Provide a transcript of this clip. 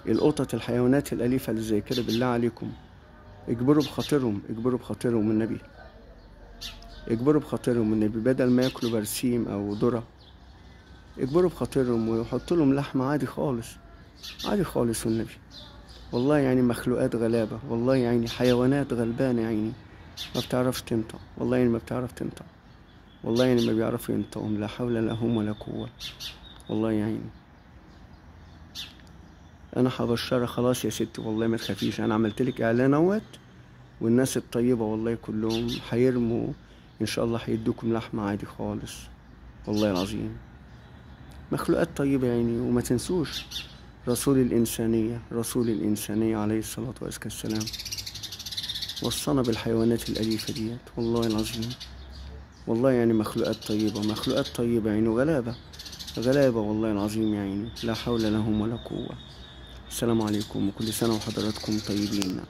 القطط، الحيوانات الأليفة اللي زي كده، بالله عليكم اجبروا بخاطرهم، اجبروا بخاطرهم النبي، اجبروا بخاطرهم النبي، بدل ما ياكلوا برسيم أو ذرة اجبروا بخاطرهم ويحطوا لهم لحمة عادي خالص، عادي خالص والنبي. والله يعني مخلوقات غلابة، والله يعني حيوانات غلبانة يعني، ما بتعرفش تنطق، والله يعني ما بتعرف تنطق، والله يعني ما بيعرفوا ينطقهم، لا حول لهم ولا قوة، والله يعني. انا هبشرها خلاص يا ستي، والله ما تخافيش، انا عملتلك اعلان اهوت، والناس الطيبة والله كلهم هيرموا ان شاء الله، هيدوكم لحمة عادي خالص، والله العظيم. مخلوقات طيبة يعني. وما تنسوش رسول الإنسانية، رسول الإنسانية عليه الصلاة والسلام وصانا بالحيوانات الأليفة ديت، والله العظيم. والله يعني مخلوقات طيبة، مخلوقات طيبة يعني، وغلابة، غلابة والله العظيم يعني، لا حول لهم ولا قوة. السلام عليكم، وكل سنة وحضراتكم طيبين.